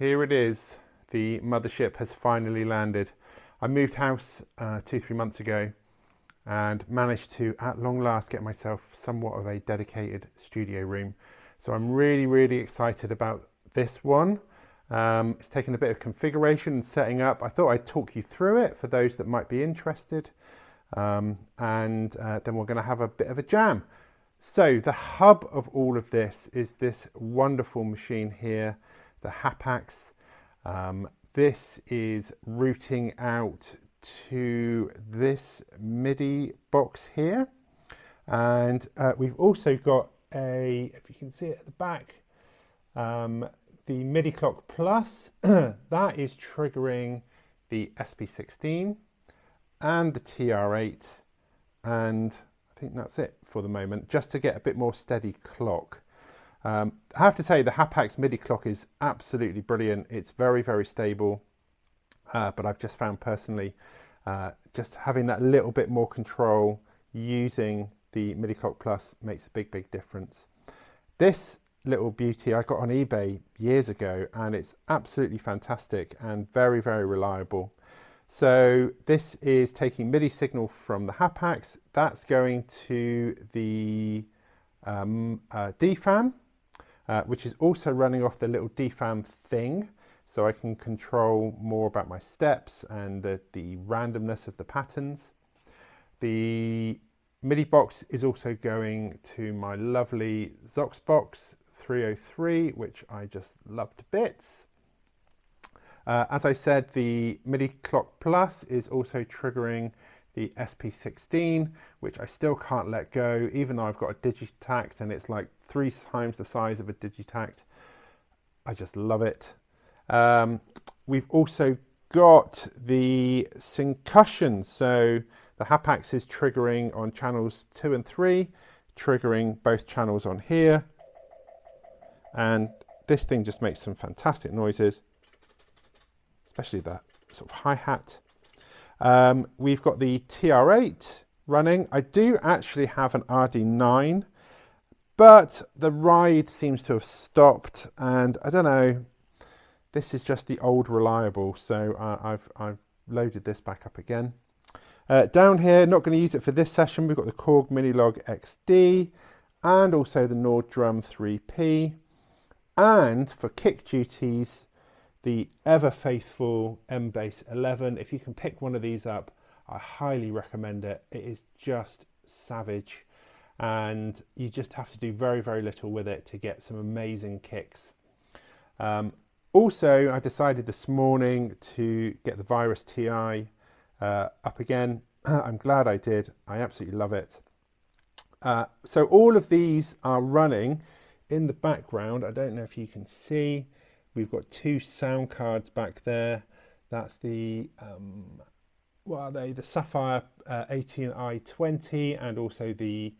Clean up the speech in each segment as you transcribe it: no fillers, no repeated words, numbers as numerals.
Here it is. The mothership has finally landed. I moved house 2-3 months ago and managed to, at long last, get myself somewhat of a dedicated studio room. So I'm really excited about this one. It's taken a bit of configuration and setting up. I thought I'd talk you through it for those that might be interested. Then we're going to have a bit of a jam. So the hub of all of this is this wonderful machine here, the Hapax. This is routing out to this MIDI box here. And we've also got a, if you can see it at the back, the MIDI Clock Plus. That is triggering the SP16 and the TR8. And I think that's it for the moment, just to get a bit more steady clock. I have to say the Hapax MIDI clock is absolutely brilliant. It's very stable, but I've just found personally, just having that little bit more control using the MIDI Clock Plus makes a big difference. This little beauty I got on eBay years ago, and it's absolutely fantastic and very reliable. So this is taking MIDI signal from the Hapax. That's going to the DFAM, which is also running off the little DFAM thing. So I can control more about my steps and the randomness of the patterns. The MIDI box is also going to my lovely Zoxbox 303, which I just love to bits. As I said, the MIDI Clock Plus is also triggering the SP16, which I still can't let go, even though I've got a Digitact and it's like 3 times the size of a Digitact. I just love it. We've also got the syncussion. So the Hapax is triggering on channels 2 and 3, triggering both channels on here. And this thing just makes some fantastic noises, especially that sort of hi-hat. We've got the TR8 running. I do actually have an RD9, but the ride seems to have stopped, and I don't know, this is just the old reliable, so I've loaded this back up again. Down here, not going to use it for this session, we've got the Korg Minilog XD and also the Nord Drum 3P, and for kick duties, the ever faithful M-Bass 11. If you can pick one of these up, I highly recommend it. It is just savage, and you just have to do very little with it to get some amazing kicks. Also, I decided this morning to get the Virus TI up again. I'm glad I did. I absolutely love it. So all of these are running in the background. I don't know if you can see. We've got 2 sound cards back there. That's the, what are they? The Sapphire 18i20 and also the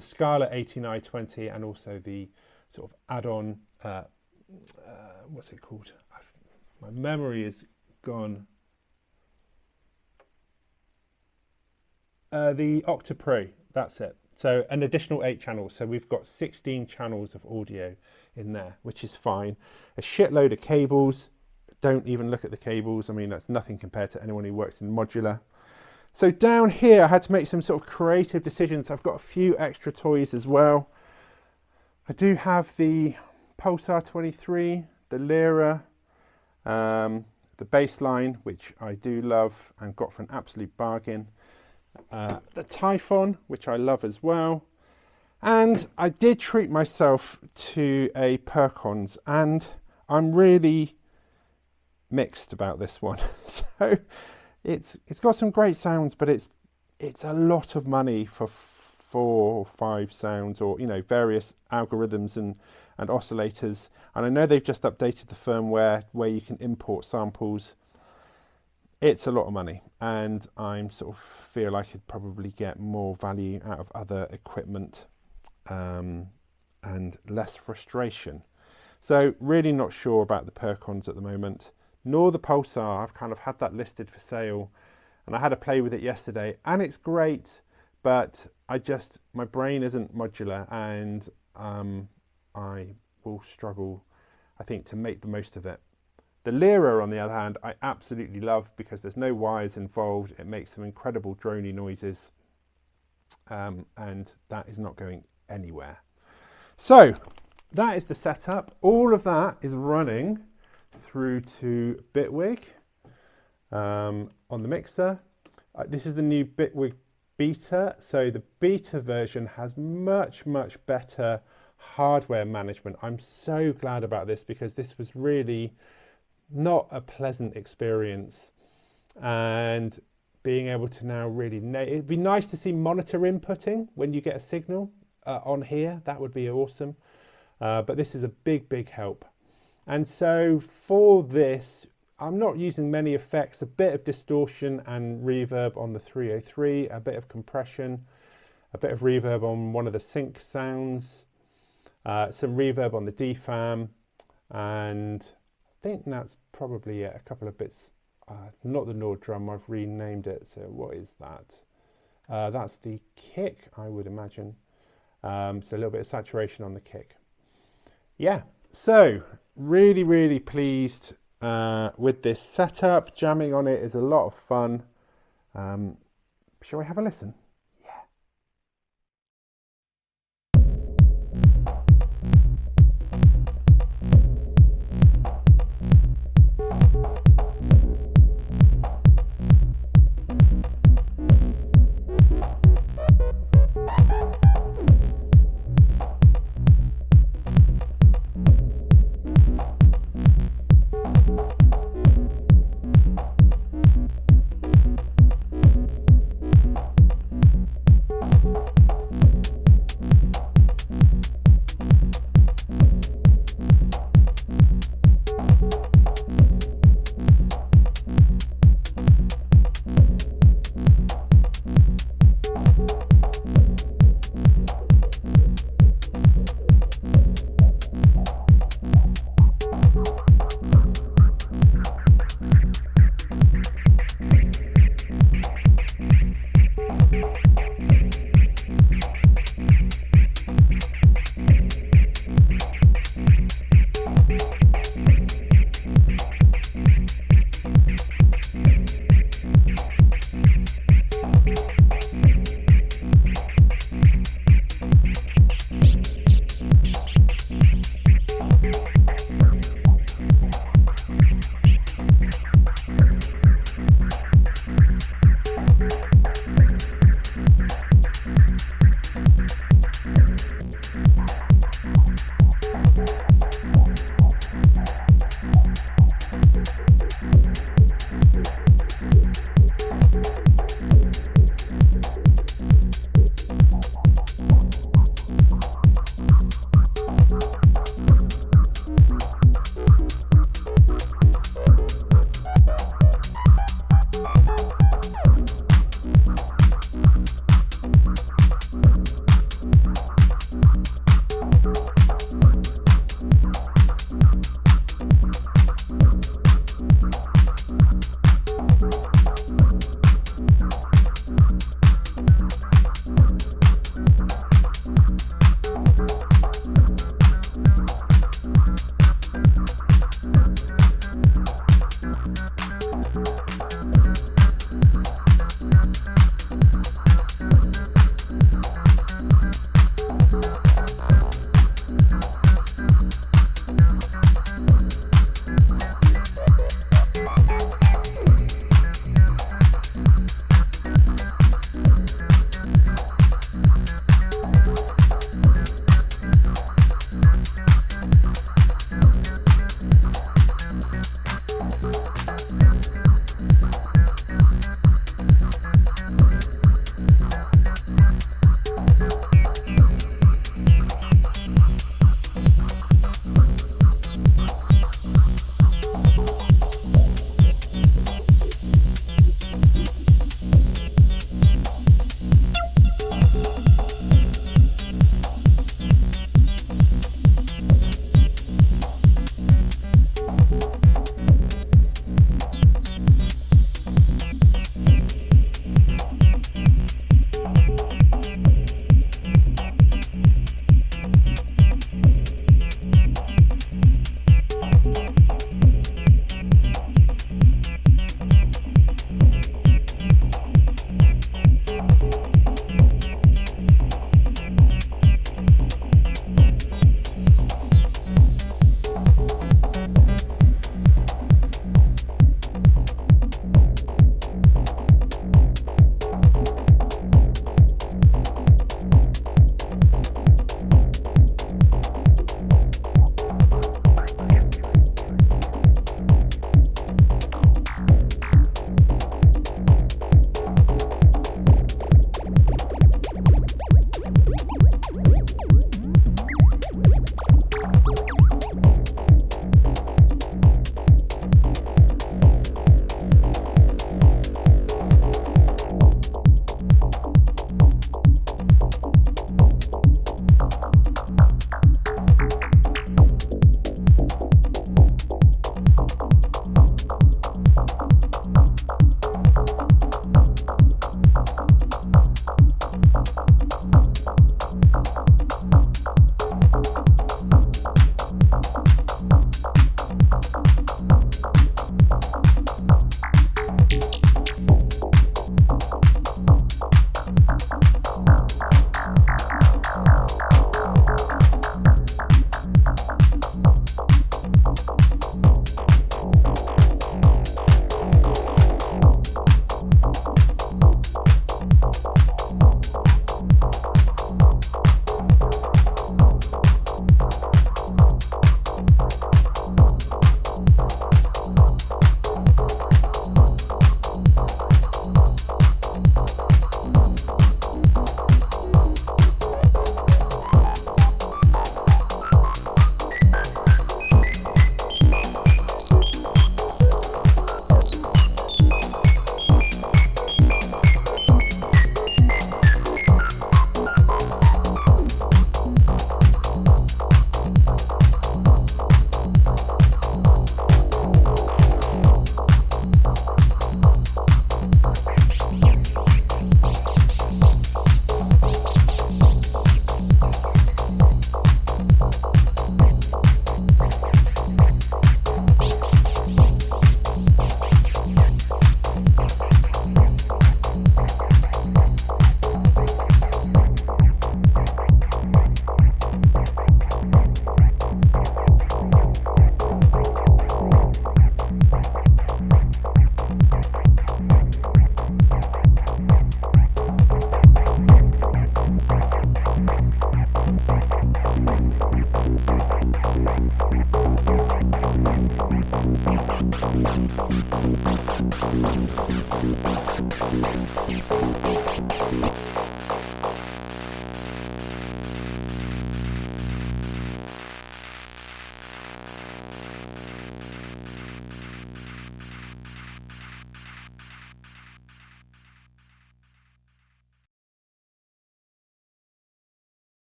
Scala 18i20 and also the sort of add-on, what's it called? My memory is gone. The Octapro, that's it. So an additional 8 channels. So we've got 16 channels of audio in there, which is fine. A shitload of cables. Don't even look at the cables. I mean, that's nothing compared to anyone who works in modular. So down here, I had to make some sort of creative decisions. I've got a few extra toys as well. I do have the Pulsar 23, the Lyra, the Bassline, which I do love and got for an absolute bargain. The Typhon, which I love as well, and I did treat myself to a Percons, and I'm really mixed about this one. So it's got some great sounds, but it's a lot of money for 4 or 5 sounds, or various algorithms and oscillators. And I know they've just updated the firmware where you can import samples. It's a lot of money, and I'm sort of feel I could probably get more value out of other equipment and less frustration. So really not sure about the Percons at the moment, nor the Pulsar. I've kind of had that listed for sale, and I had a play with it yesterday, and it's great, but my brain isn't modular, and I will struggle, I think, to make the most of it. The Lyra, on the other hand, I absolutely love because there's no wires involved. It makes some incredible drony noises, and that is not going anywhere. So that is the setup. All of that is running through to Bitwig on the mixer. This is the new Bitwig Beta. So the beta version has much better hardware management. I'm so glad about this because this was really not a pleasant experience, and being able to now really it'd be nice to see monitor inputting when you get a signal on here. That would be awesome, but this is a big help. And so for this, I'm not using many effects, a bit of distortion and reverb on the 303, a bit of compression, a bit of reverb on one of the sync sounds, some reverb on the DFAM, and I think that's probably it. A couple of bits, not the Nord drum, I've renamed it. So what is that? That's the kick, I would imagine. So a little bit of saturation on the kick. Yeah, so really pleased with this setup. Jamming on it is a lot of fun. Shall we have a listen?